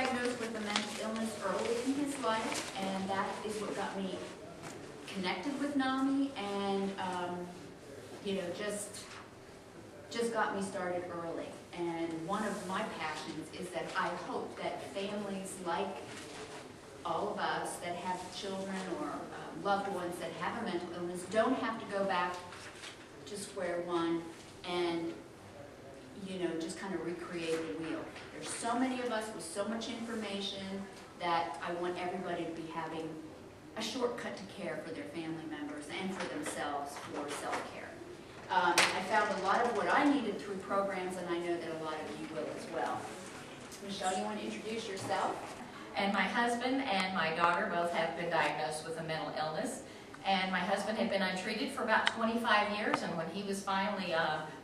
diagnosed with a mental illness early in his life, and that is what got me connected with NAMI, and you know, just got me started early. And one of my passions is that I hope that families like all of us that have children or loved ones that have a mental illness don't have to go back to square one and, you know, just kind of recreate the wheel. There's so many of us with so much information that I want everybody to be having a shortcut to care for their family members and for themselves for self-care. I found a lot of what I needed through programs, and I know that a lot of you will as well. Michelle, you want to introduce yourself? And my husband and my daughter both have been diagnosed with a mental illness. And my husband had been untreated for about 25 years, and when he was finally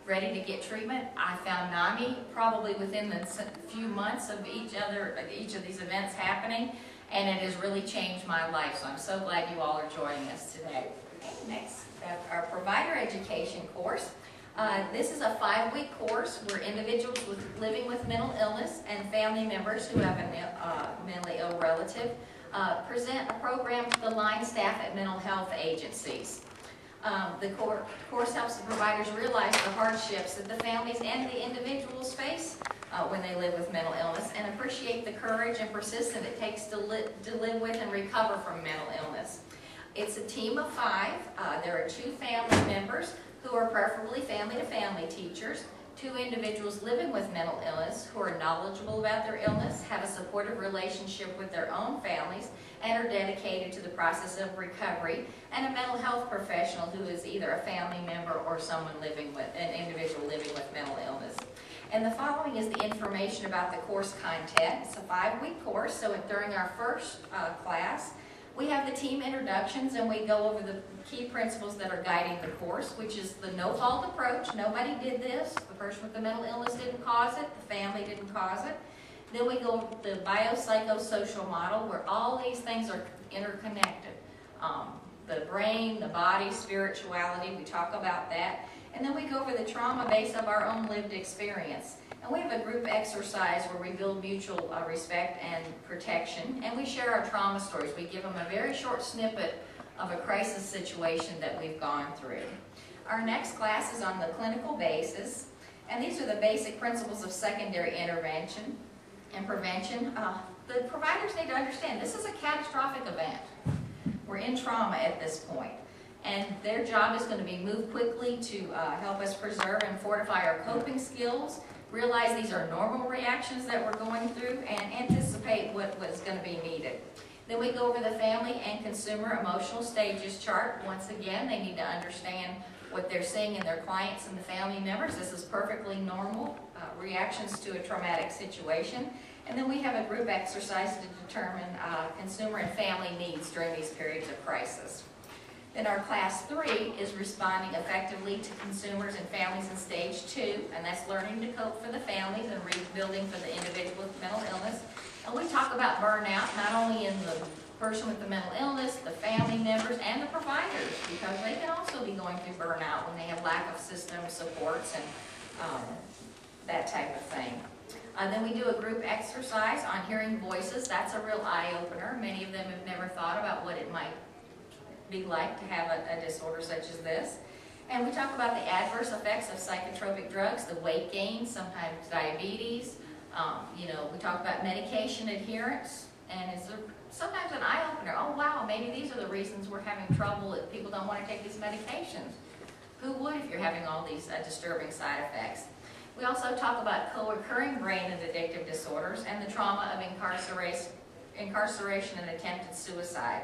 ready to get treatment, I found NAMI probably within the few months of each of these events happening, and it has really changed my life. So I'm so glad you all are joining us today. Okay, next, our provider education course. This is a 5-week course where individuals living with mental illness and family members who have a mentally ill relative present a program to the line staff at mental health agencies. The course helps the providers realize the hardships that the families and the individuals face when they live with mental illness, and appreciate the courage and persistence it takes to live with and recover from mental illness. It's a team of 5. There are 2 family members who are preferably family-to-family teachers, 2 individuals living with mental illness who are knowledgeable about their illness, have a supportive relationship with their own families, and are dedicated to the process of recovery, and a mental health professional who is either a family member or someone living with an individual living with mental illness. And the following is the information about the course content. It's a 5-week course, so during our first class, we have the team introductions, and we go over the key principles that are guiding the course, which is the no-fault approach. Nobody did this. The person with the mental illness didn't cause it. The family didn't cause it. Then we go over the biopsychosocial model, where all these things are interconnected. The brain, the body, spirituality, we talk about that. And then we go over the trauma base of our own lived experience. And we have a group exercise where we build mutual respect and protection, and we share our trauma stories. We give them a very short snippet of a crisis situation that we've gone through. Our next class is on the clinical basis, and these are the basic principles of secondary intervention and prevention. The providers need to understand this is a catastrophic event. We're in trauma at this point, and their job is going to be move quickly to help us preserve and fortify our coping skills, realize these are normal reactions that we're going through, and anticipate what was going to be needed. Then we go over the family and consumer emotional stages chart. Once again, they need to understand what they're seeing in their clients and the family members. This is perfectly normal reactions to a traumatic situation. And then we have a group exercise to determine consumer and family needs during these periods of crisis. Then our class 3 is responding effectively to consumers and families in stage 2, and that's learning to cope for the families and rebuilding for the individual with mental illness. And we talk about burnout, not only in the person with the mental illness, the family members, and the providers, because they can also be going through burnout when they have lack of system supports and that type of thing. Then we do a group exercise on hearing voices. That's a real eye-opener. Many of them have never thought about what it might be like to have a disorder such as this. And we talk about the adverse effects of psychotropic drugs, the weight gain, sometimes diabetes. We talk about medication adherence, and it's sometimes an eye-opener. Oh wow, maybe these are the reasons we're having trouble, that people don't want to take these medications. Who would if you're having all these disturbing side effects? We also talk about co-occurring brain and addictive disorders and the trauma of incarceration and attempted suicide.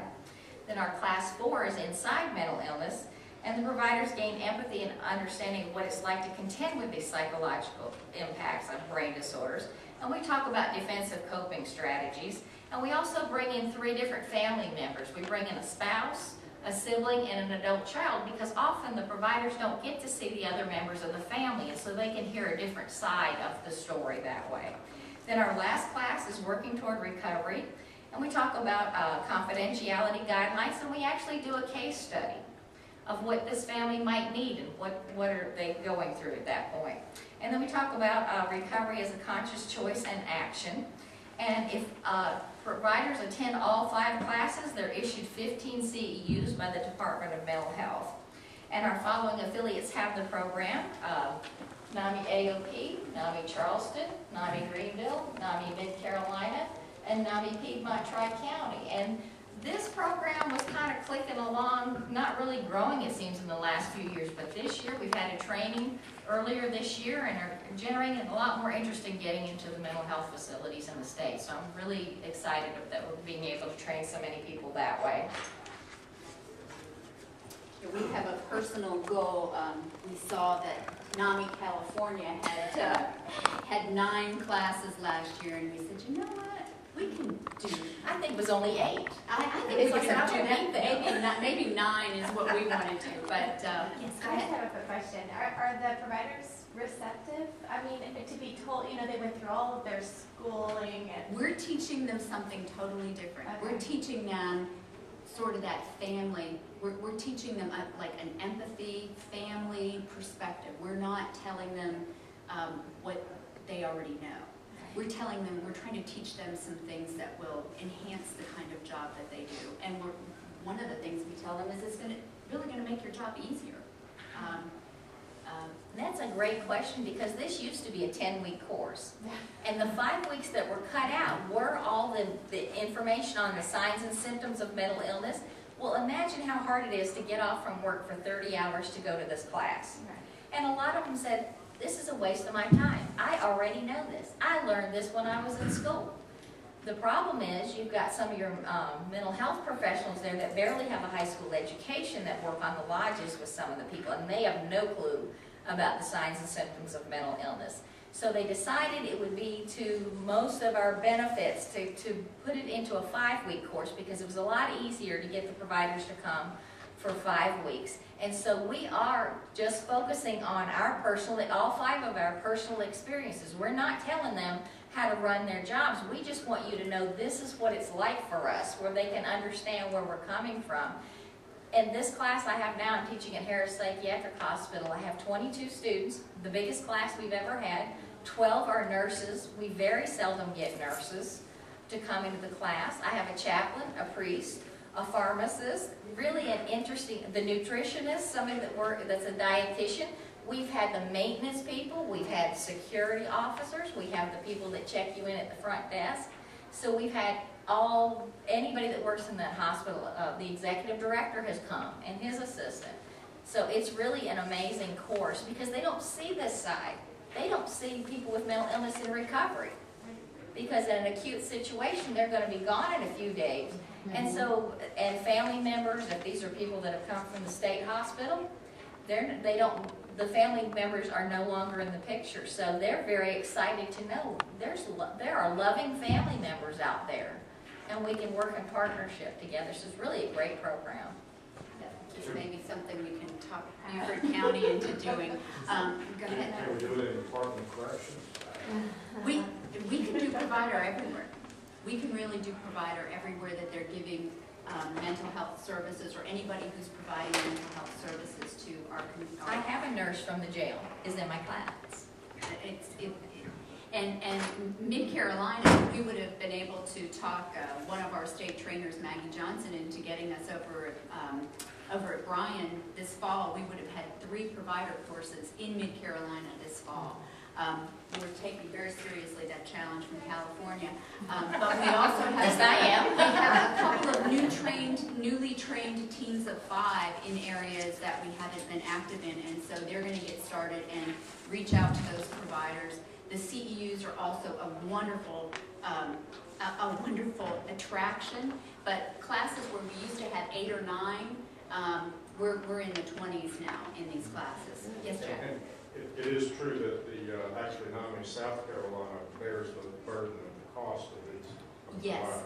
Then our class 4 is inside mental illness, and the providers gain empathy and understanding of what it's like to contend with these psychological impacts of brain disorders. And we talk about defensive coping strategies. And we also bring in 3 different family members. We bring in a spouse, a sibling, and an adult child, because often the providers don't get to see the other members of the family, and so they can hear a different side of the story that way. Then our last class is working toward recovery. And we talk about confidentiality guidelines, and we actually do a case study of what this family might need and what are they going through at that point. And then we talk about recovery as a conscious choice and action. And if providers attend all 5 classes, they're issued 15 CEUs by the Department of Mental Health. And our following affiliates have the program: NAMI AOP, NAMI Charleston, NAMI Greenville, NAMI Mid-Carolina, and NAMI Piedmont Tri-County. And this program was kind of clicking along, not really growing, it seems, in the last few years, but this year we've had a training earlier this year and are generating a lot more interest in getting into the mental health facilities in the state. So I'm really excited that we're being able to train so many people that way. We have a personal goal. We saw that NAMI California had 9 classes last year, and we said, you know what? We can do. I think it was only 8. I think we can do that. Maybe 9 is what we want to do. But yes, go I just ahead. have a quick question. Are the providers receptive? I mean, to be told, you know, they went through all of their schooling and. We're teaching them something totally different. Okay. We're teaching them sort of that family. We're teaching them like an empathy, family perspective. We're not telling them what they already know. We're telling them, we're trying to teach them some things that will enhance the kind of job that they do. And one of the things we tell them is it's really going to make your job easier. That's a great question, because this used to be a 10-week course. And the 5 weeks that were cut out were all the information on the signs and symptoms of mental illness. Well, imagine how hard it is to get off from work for 30 hours to go to this class. And a lot of them said, this is a waste of my time. I already know this. I learned this when I was in school. The problem is you've got some of your mental health professionals there that barely have a high school education that work on the lodges with some of the people, and they have no clue about the signs and symptoms of mental illness. So they decided it would be to most of our benefits to put it into a 5-week course, because it was a lot easier to get the providers to come for 5 weeks. And so we are just focusing on our all 5 of our personal experiences. We're not telling them how to run their jobs. We just want you to know this is what it's like for us, where they can understand where we're coming from. In this class I have now, I'm teaching at Harris Psychiatric Hospital. I have 22 students, the biggest class we've ever had. 12 are nurses. We very seldom get nurses to come into the class. I have a chaplain, a priest, a pharmacist, really an interesting, the nutritionist, somebody that's a dietitian. We've had the maintenance people, we've had security officers, we have the people that check you in at the front desk. So we've had anybody that works in that hospital. The executive director has come, and his assistant. So it's really an amazing course, because they don't see this side. They don't see people with mental illness in recovery, because in an acute situation they're going to be gone in a few days. And so, and family members, if these are people that have come from the state hospital, the family members are no longer in the picture. So they're very excited to know there are loving family members out there, and we can work in partnership together. So it's really a great program. It's maybe something we can talk Beaufort County into doing. Go ahead. Can we do it in Department of Corrections? We can do provider everywhere. We can really do provider everywhere that they're giving mental health services, or anybody who's providing mental health services to our community. I have a nurse from the jail is in my class. And Mid-Carolina, we would have been able to talk one of our state trainers, Maggie Johnson, into getting us over at Bryan this fall. We would have had 3 provider courses in Mid-Carolina this fall. We're taking very seriously that challenge from California. But we also have, Yes, I am. we have a couple of newly trained teams of 5 in areas that we haven't been active in, and so they're going to get started and reach out to those providers. The CEUs are also a wonderful attraction, but classes where we used to have 8 or 9, we're in the 20s now in these classes. Yes, Jack? And it is true that actually NAMI South Carolina bears the burden of the cost of these. Yes.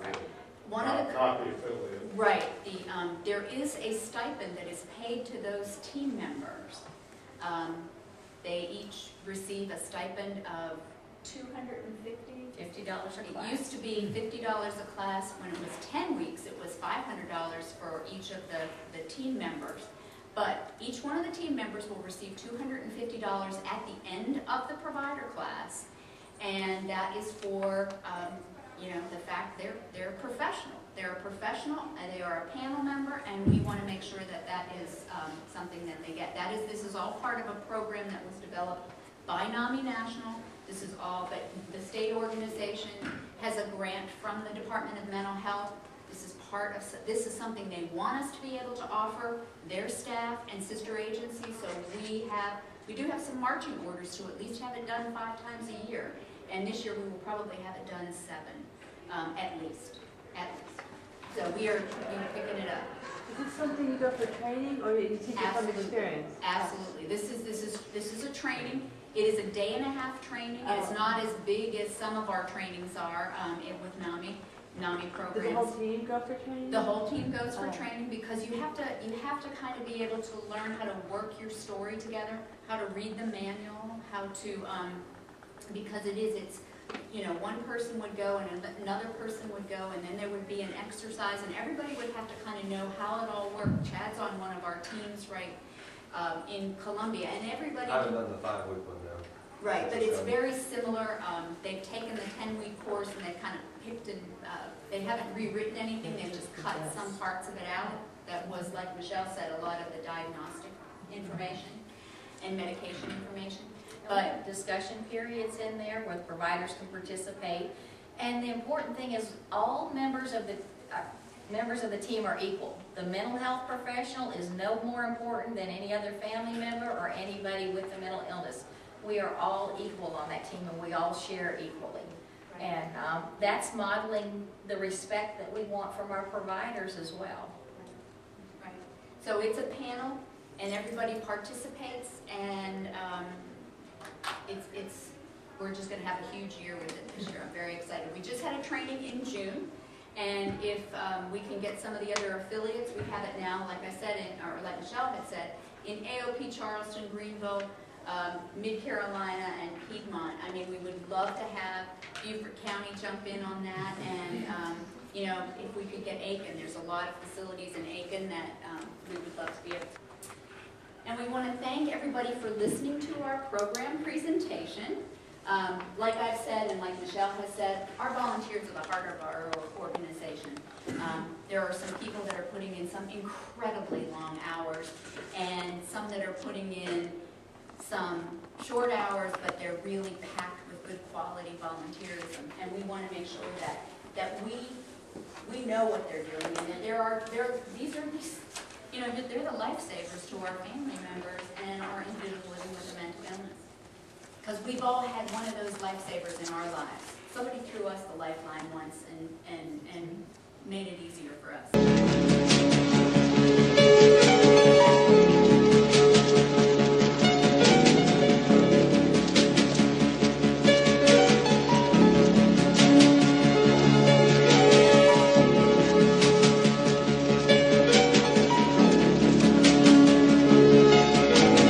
One of the copy affiliate. Right. There is a stipend that is paid to those team members. They each receive a stipend of $250. $50 a class. It used to be $50 a class. When it was 10 weeks, it was $500 for each of the team members. But each one of the team members will receive $250 at the end of the provider class, and that is for you know, the fact they're a professional. They're a professional, and they are a panel member, and we want to make sure that that is something that they get. This is all part of a program that was developed by NAMI National. This is all, but the state organization has a grant from the Department of Mental Health. This is something they want us to be able to offer their staff and sister agencies. So we do have some marching orders to at least have it done 5 times a year. And this year we will probably have it done 7, at least. So we are picking it up. Is this something you go for training, or you teach it from experience? Absolutely. This is a training. It is a day-and-a-half training. It is not as big as some of our trainings are with NAMI programs. Does the whole team go for training? The whole team goes for training because you have to kind of be able to learn how to work your story together, how to read the manual, how to because it's you know, one person would go and another person would go, and then there would be an exercise, and everybody would have to kind of know how it all worked. Chad's on one of our teams right in Columbia, and everybody. I haven't done the 5-week one now. Right, but it's very similar. They've taken the 10-week course and they've kind of picked and they haven't rewritten anything. They've just cut some parts of it out. That was, like Michelle said, a lot of the diagnostic information and medication information. But discussion periods in there where the providers can participate. And the important thing is all members of the team are equal. The mental health professional is no more important than any other family member or anybody with a mental illness. We are all equal on that team, and we all share equally. Right. And that's modeling the respect that we want from our providers as well. Right. So it's a panel, and everybody participates, and we're just going to have a huge year with it this year. I'm very excited. We just had a training in June, and if we can get some of the other affiliates, we have it now, like I said, or like Michelle had said, in AOP, Charleston, Greenville, Mid-Carolina, and Piedmont. I mean, we would love to have Beaufort County jump in on that, and you know, if we could get Aiken, there's a lot of facilities in Aiken that we would love to be able to. And we want to thank everybody for listening to our program presentation. Like I've said, and like Michelle has said, our volunteers are the heart of our organization. There are some people that are putting in some incredibly long hours, and some that are putting in some short hours, but they're really packed with good quality volunteerism. And we want to make sure that we know what they're doing, and these you know, they're the lifesavers to our family members and our individuals living with a mental illness. Because we've all had one of those lifesavers in our lives. Somebody threw us the lifeline once and made it easier for us.